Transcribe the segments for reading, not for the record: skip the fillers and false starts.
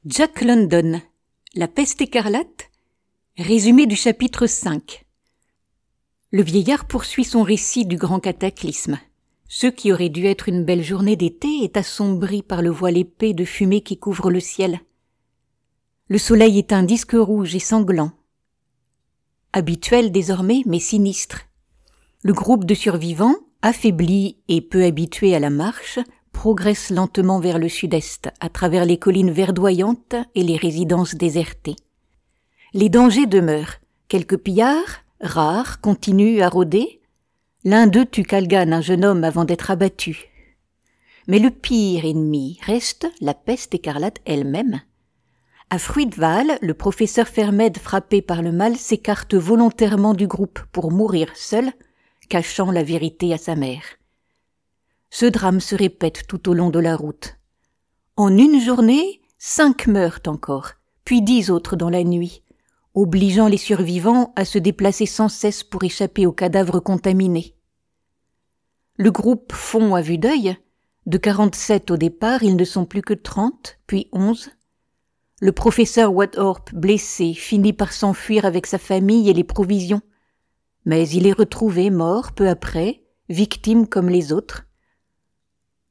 Jack London, La peste écarlate, résumé du chapitre 5. Le vieillard poursuit son récit du grand cataclysme. Ce qui aurait dû être une belle journée d'été est assombri par le voile épais de fumée qui couvre le ciel. Le soleil est un disque rouge et sanglant. Habituel désormais, mais sinistre. Le groupe de survivants, affaibli et peu habitué à la marche, progresse lentement vers le sud-est, à travers les collines verdoyantes et les résidences désertées. Les dangers demeurent. Quelques pillards, rares, continuent à rôder. L'un d'eux tue Calgan, un jeune homme, avant d'être abattu. Mais le pire ennemi reste la peste écarlate elle-même. À Fruitvale, le professeur Fermed, frappé par le mal, s'écarte volontairement du groupe pour mourir seul, cachant la vérité à sa mère. Ce drame se répète tout au long de la route. En une journée, 5 meurent encore, puis 10 autres dans la nuit, obligeant les survivants à se déplacer sans cesse pour échapper aux cadavres contaminés. Le groupe fond à vue d'œil. De 47 au départ, ils ne sont plus que 30, puis 11. Le professeur Wadthorpe, blessé, finit par s'enfuir avec sa famille et les provisions. Mais il est retrouvé mort peu après, victime comme les autres.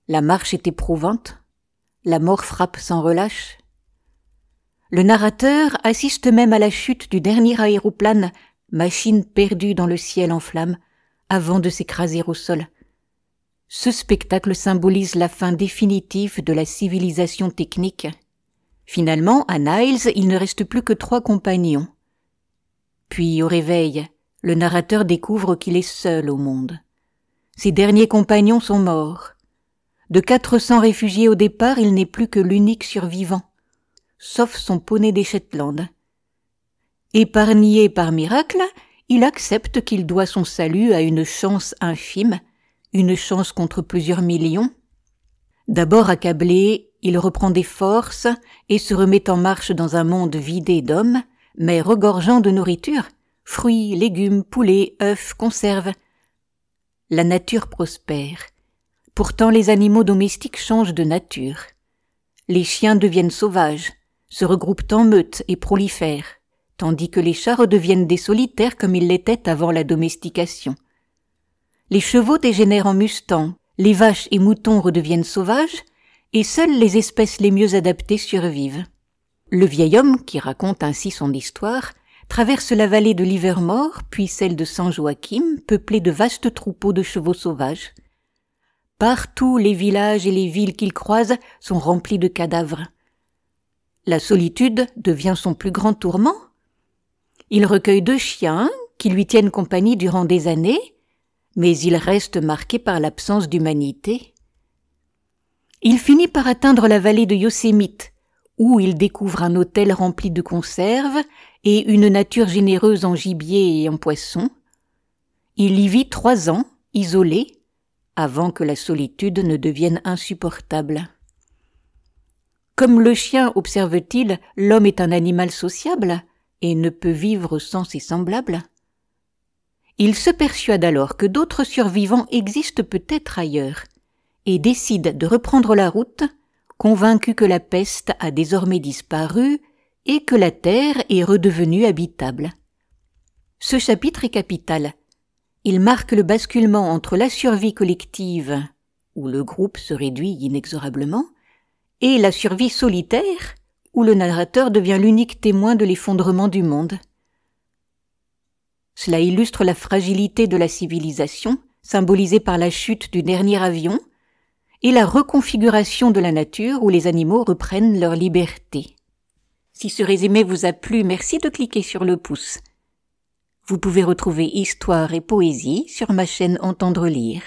La marche est éprouvante. La mort frappe sans relâche. Le narrateur assiste même à la chute du dernier aéroplane, machine perdue dans le ciel en flammes, avant de s'écraser au sol. Ce spectacle symbolise la fin définitive de la civilisation technique. Finalement, à Niles, il ne reste plus que 3 compagnons. Puis, au réveil, le narrateur découvre qu'il est seul au monde. Ses derniers compagnons sont morts. De 400 réfugiés au départ, il n'est plus que l'unique survivant, sauf son poney des Shetland. Épargné par miracle, il accepte qu'il doit son salut à une chance infime, une chance contre plusieurs millions. D'abord accablé, il reprend des forces et se remet en marche dans un monde vidé d'hommes, mais regorgeant de nourriture, fruits, légumes, poulets, œufs, conserves. La nature prospère. Pourtant les animaux domestiques changent de nature. Les chiens deviennent sauvages, se regroupent en meutes et prolifèrent, tandis que les chats redeviennent des solitaires comme ils l'étaient avant la domestication. Les chevaux dégénèrent en mustangs, les vaches et moutons redeviennent sauvages, et seules les espèces les mieux adaptées survivent. Le vieil homme, qui raconte ainsi son histoire, traverse la vallée de Livermore, puis celle de San Joaquim, peuplée de vastes troupeaux de chevaux sauvages. Partout, les villages et les villes qu'il croise sont remplis de cadavres. La solitude devient son plus grand tourment. Il recueille 2 chiens qui lui tiennent compagnie durant des années, mais il reste marqué par l'absence d'humanité. Il finit par atteindre la vallée de Yosemite, où il découvre un hôtel rempli de conserves et une nature généreuse en gibier et en poissons. Il y vit 3 ans, isolé, avant que la solitude ne devienne insupportable. Comme le chien, observe-t-il, l'homme est un animal sociable et ne peut vivre sans ses semblables. Il se persuade alors que d'autres survivants existent peut-être ailleurs et décide de reprendre la route, convaincu que la peste a désormais disparu et que la terre est redevenue habitable. Ce chapitre est capital. Il marque le basculement entre la survie collective, où le groupe se réduit inexorablement, et la survie solitaire, où le narrateur devient l'unique témoin de l'effondrement du monde. Cela illustre la fragilité de la civilisation, symbolisée par la chute du dernier avion, et la reconfiguration de la nature où les animaux reprennent leur liberté. Si ce résumé vous a plu, merci de cliquer sur le pouce. Vous pouvez retrouver histoire et poésie sur ma chaîne Entendre lire.